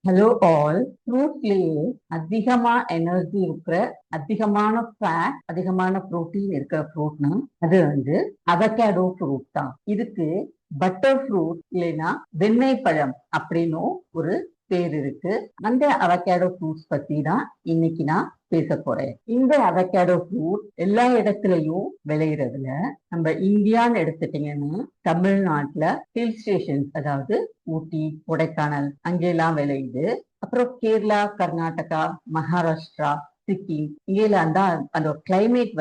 Hello all. ஃப்ரூட்லயே அதிகமா energy இருக்கிற, அதிகமான ஃபேட், அதிகமான புரோட்டீன் இருக்கிற ஃப்ரூட்னா அது அவகேடோ ஃப்ரூட் தான். இதுக்கு பட்டர் ஃப்ரூட் இல்லைன்னா வெண்ணெய் பழம் அப்படின்னும் ஒரு பேர் இருக்கு. அந்த அவகேடோ ஃப்ரூட்ஸ் பத்தி தான் இன்னைக்கு நான் பேச போறேன். இந்த அவகேடோ ஃப்ரூட் எல்லா இடத்துலயும் விளையிறதுல நம்ம இந்தியான்னு எடுத்துட்டீங்கன்னா தமிழ்நாட்டுல ஹில் ஸ்டேஷன்ஸ், அதாவது ஊட்டி, கொடைக்கானல் அங்கெல்லாம் விளையுது. அப்புறம் கேரளா, கர்நாடகா, மகாராஷ்டிரா, சிக்கிம் இங்கெல்லாம் தான் அந்த கிளைமேட்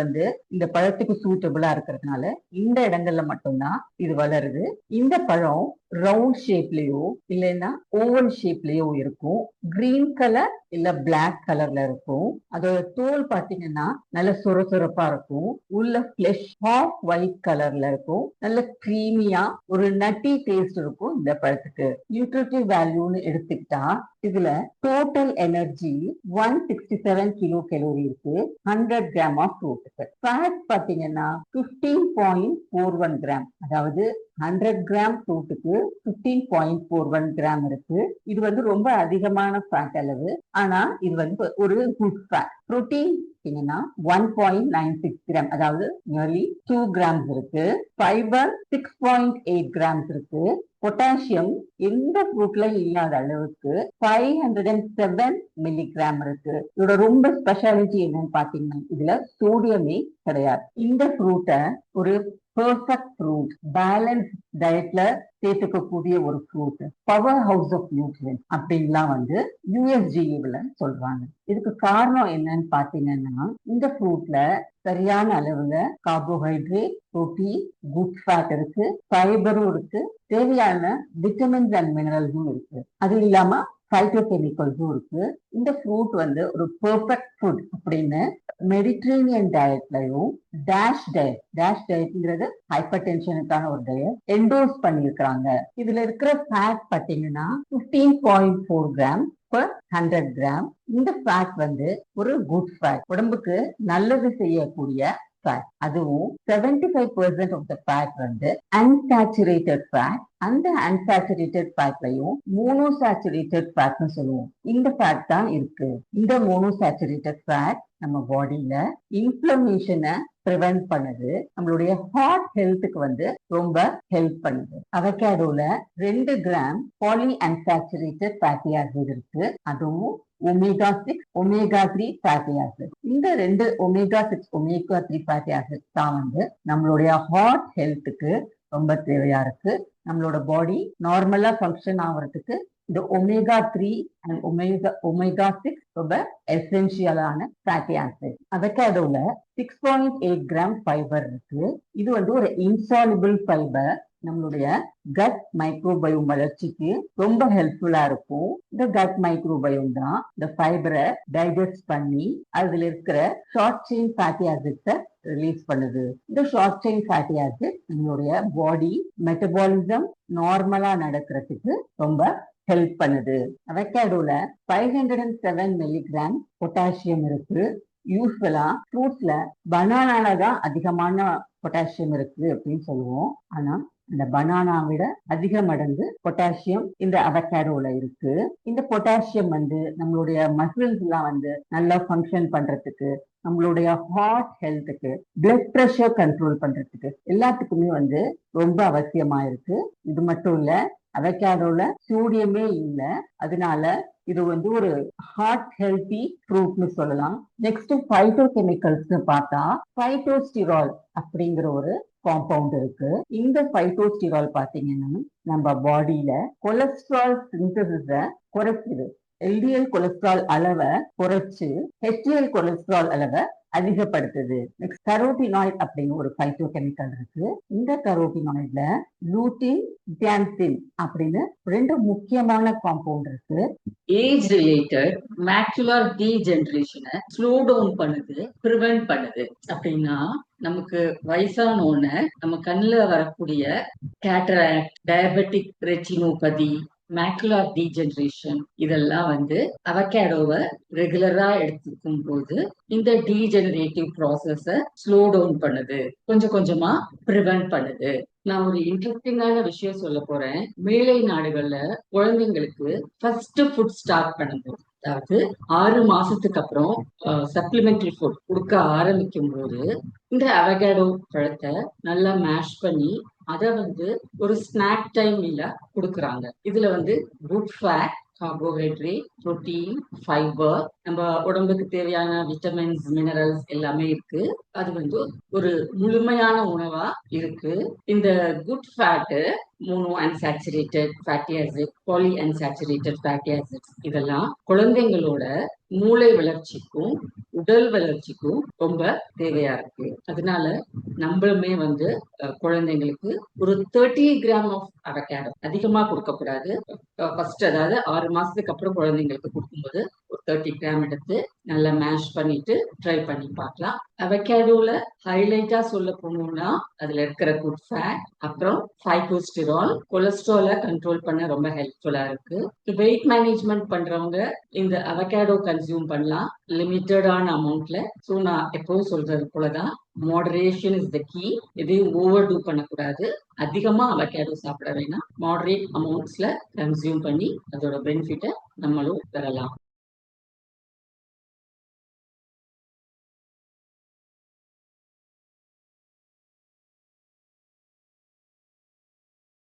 இந்த பழத்துக்கு சூட்டபிளா இருக்கிறதுனால இந்த இடங்கள்ல மட்டும்தான் இது வளருது. இந்த பழம் ரவுண்ட் ஷேப்லயோ இல்லைன்னா ஓவல் ஷேப்லயோ இருக்கும். கிரீன் கலர் இல்ல பிளாக் கலர்ல இருக்கும். அதோட தோல் பாத்தீங்கன்னா நல்ல சொரசொரப்பா இருக்கும். உள்ள பிளஷ் ஆஃப் ஒயிட் கலர்ல இருக்கும். நல்ல கிரீமியா ஒரு நட்டி டேஸ்ட் இருக்கும். இந்த பழத்துக்கு நியூட்ரிட்டிவ் வேல்யூன்னு எடுத்துக்கிட்டா இதுல டோட்டல் எனர்ஜி 167 கிலோ கலோரி இருக்கு 100 கிராம் ஆஃப் ஃப்ரூட்டுக்கு. ஃபேட் பாத்தீங்கன்னா 15.41 கிராம், அதாவது 100 கிராம் ஃப்ரூட்டுக்கு 15.41 கிராம் இருக்கு. இது ரொம்ப அதிகமான ஃபேட் அளவு. ஆனா இது ஒரு குட் ஃபேட். புரோட்டீன் 1.96 கிராம், அதாவது நியர்லி 2 கிராம்ஸ் இருக்கு. ஃபைபர் 6.8 கிராம்ஸ் இருக்கு. பொட்டாசியம் எந்த ஃப்ரூட்ல இல்லாத அளவுக்கு 507 மில்லிகிராம் இருக்கு. இதோட ரொம்ப ஸ்பெஷாலிட்டி என்னன்னு பாத்தீங்கன்னா இதுல சோடியமே கிடையாது. இந்த ஃப்ரூட்டை ஒரு பெர்ஃபெக்ட் ஃப்ரூட், பேலன்ஸ் டயட்ல சேர்த்துக்கக்கூடிய ஒரு fruit, power house of nutrients அப்படின்லாம் USDA சொல்றாங்க. இதுக்கு காரணம் என்னன்னு பாத்தீங்கன்னா இந்த ஃப்ரூட்ல சரியான அளவுல கார்போஹைட்ரேட், புரோட்டீன், குட் ஃபேட் இருக்கு, ஃபைபரும் இருக்கு, தேவையான விட்டமின்ஸ் அண்ட் மினரல்ஸும் இருக்கு. அது இல்லாம பைட்டோகெமிக்கல்ஸும் இருக்கு. இந்த ஃப்ரூட் ஒரு பெர்ஃபெக்ட் ஃபுட் அப்படின்னு மெடிட்ரேனியன் டயட்லயும் டேஷ் டயட்ங்கிறது ஹைப்பர் டென்ஷனுக்கான ஒரு டயட் என்டோஸ் பண்ணிருக்காங்க. இதுல இருக்கிற ஃபேட் பாத்தீங்கன்னா 15.4 கிராம் per 100 கிராம். இந்த ஃபேட் ஒரு குட் ஃபேட், உடம்புக்கு நல்லது செய்யக்கூடிய ஃபேட். அதுவும் 75% of the fat unsaturated fat. அந்த அன்சாச்சுரேட்டட் ஃபேட்லயும் மோனோசாச்சுரேட்டட் ஃபேட்னு சொல்லுவோம். இந்த ஃபேட் தான் இருக்கு. இந்த மோனோசாச்சுரேட்டட் ஃபேட் நம்ம பாடியில இன்ஃப்ளமேஷனை ப்ரிவென்ட் பண்ணுது. நம்மளுடைய ஹார்ட் ஹெல்த்துக்கு ரொம்ப ஹெல்ப் பண்ணுது. அவகேடோல 2 gram poly unsaturated fatty acid இருக்கு. அதுவும் ஒமேகா 6, ஒமேகா 3 ஃபேட்டி ஆசிட். இந்த 2 ஒமேகா 6, ஒமேகா 3 ஃபேட்டி ஆசிட் தான் நம்மளுடைய ஹார்ட் ஹெல்த்துக்கு ரொம்ப தேவையா இருக்கு. நம்மளோட பாடி நார்மலா ஃபங்க்ஷன் ஆகிறதுக்கு இந்த ஒமேகா 3 அண்ட் ஒமேகா 6 ரொம்ப எசென்சியலான ஃபேட்டி ஆசிட். அவகேடோல 6.8 கிராம் ஃபைபர் இருக்கு. இது ஒரு இன்சாலுபிள் ஃபைபர். நம்மளுடைய கட் மைக்ரோபயோம் வளர்ச்சிக்கு ரொம்ப ஹெல்ப்ஃபுல்லா இருக்கும். இந்த கட் மைக்ரோபயோம் தான் இந்த ஃபைபரை டைஜஸ்ட் பண்ணி அதுல இருக்கிற ஷார்ட் செயின் ஃபேட்டி ஆசிட்ஸை ரிலீஸ் பண்ணுது. இந்த ஷார்ட் செயின் ஃபேட்டி ஆசிட் நம்மளுடைய பாடி மெட்டபாலிசம் நார்மலா நடக்கிறதுக்கு ரொம்ப ஹெல்ப் பண்ணுது. அவகேடோல 507 மில்லிகிராம் பொட்டாசியம் இருக்கு. யூஸ்வலா ஃப்ரூட்ஸ்ல பனானால தான் அதிகமான பொட்டாசியம் இருக்கு அப்படின்னு சொல்லுவோம். ஆனா இந்த பனானா விட அதிக மடங்கு பொட்டாசியம் இந்த அவகேடோல இருக்கு. இந்த பொட்டாசியம் நம்மளுடைய மசில்ஸ் எல்லாம் நல்லா ஃபங்க்ஷன் பண்றதுக்கு, நம்மளுடைய ஹார்ட் ஹெல்த்துக்கு, பிளட் பிரஷர் கண்ட்ரோல் பண்றதுக்கு எல்லாத்துக்குமே ரொம்ப அவசியமா இருக்கு. இது மட்டும் இல்ல, அவகேடோல சோடியமே இல்ல. அதனால இது ஒரு ஹார்ட் ஹெல்த்தி ஃப்ரூட்னு சொல்லலாம். நெக்ஸ்ட் பைட்டோகெமிக்கல்ஸ் பார்த்தா பைட்டோஸ்டிரால் அப்படிங்கிற ஒரு காம்பவுண்ட் இருக்கு. இந்த பைட்டோஸ்டிரால் பாத்தீங்கன்னா நம்ம பாடியில கொலஸ்ட்ரால் சிந்தசிஸ குறைக்குது. எல்டிஎல் கொலஸ்ட்ரால் அளவை குறைச்சு ஹெச்டிஎல் கொலஸ்ட்ரால் அளவை அதிகப்படுத்துது. நெக்ஸ்ட் கரோட்டினாய்ட் அப்படின்னு ஒரு பைட்டோகெமிக்கல் இருக்கு. இந்த கரோட்டினாய்ட்ல லூட்டின், ஜான்சின் அப்படின்னு 2 முக்கியமான காம்பவுண்ட் இருக்கு. ஏஜ் ரிலேட்டட் மேக்குலர் டீஜெனரேஷனை ஸ்லோ டவுன் பண்ணுது, ப்ரிவென்ட் பண்ணுது. அப்படின்னா நமக்கு வயசானோன்னு நம்ம கண்ணுல வரக்கூடிய cataract, diabetic retinopathy, macular degeneration இதெல்லாம் அவகேடோவை ரெகுலரா எடுத்துக்கும் போது இந்த டீஜெனரேட்டிவ் ப்ராசஸ ஸ்லோ டவுன் பண்ணுது, கொஞ்சம் கொஞ்சமா ப்ரிவென்ட் பண்ணுது. நான் ஒரு இன்ட்ரெஸ்டிங்கான விஷயம் சொல்ல போறேன். மேலை நாடுகள்ல குழந்தைங்களுக்கு ஃபர்ஸ்ட் ஃபுட் ஸ்டார்ட் பண்ணும்போது, அதாவது 6 மாசத்துக்கு அப்புறம் சப்ளிமெண்டரி ஃபுட் கொடுக்க ஆரம்பிக்கும் போது இந்த அவகேடோ பழத்தை நல்லா மேஷ் பண்ணி அதை ஒரு ஸ்நாக் டைம்ல கொடுக்குறாங்க. இதுல good fat, carbohydrate, protein, fibre, நம்ம உடம்புக்கு தேவையான விட்டமின்ஸ், மினரல்ஸ் எல்லாமே இருக்கு. அது ஒரு முழுமையான உணவா இருக்கு. இந்த good fat mono unsaturated fatty acid, poly unsaturated fatty acids இதெல்லாம் குழந்தைங்களோட மூளை வளர்ச்சிக்கும் உடல் வளர்ச்சிக்கும் ரொம்ப தேவையா இருக்கு. அதனால நம்மளுமே குழந்தைங்களுக்கு ஒரு 30 கிராம் ஆஃப் அவகேடோ அதிகமா கொடுக்க கூடாது. ஃபர்ஸ்ட் அதாவது 6 மாசத்துக்கு அப்புறம் குழந்தைங்களுக்கு கொடுக்கும்போது ஒரு 30 கிராம் எடுத்து நல்லா மேஷ் பண்ணிட்டு ட்ரை பண்ணி பார்க்கலாம். அவகேடோல ஹைலைட்டா சொல்ல போனோம்னா அதுல இருக்கிற குட் ஃபேட், அப்புறம் ஃபைட்டோஸ்டிரால், கொலஸ்ட்ராலை கண்ட்ரோல் பண்ண ரொம்ப ஹெல்ப்ஃபுல்லா இருக்கு. வெயிட் மேனேஜ்மெண்ட் பண்றவங்க இந்த அவகேடோ கன்சியூம் பண்ணலாம் லிமிட்டடான அமௌண்ட்ல. ஸோ நான் எப்பவும் சொல்றது போலதான், மாடரேஷன் இஸ் த கீ. எதையும் ஓவர் டூ பண்ணக்கூடாது. அதிகமா அவகேடோ சாப்பிட வேணாம். மாடரேட் அமௌண்ட்ஸ்ல கன்சியூம் பண்ணி அதோட பெனிஃபிட்டை நம்மளும் பெறலாம்.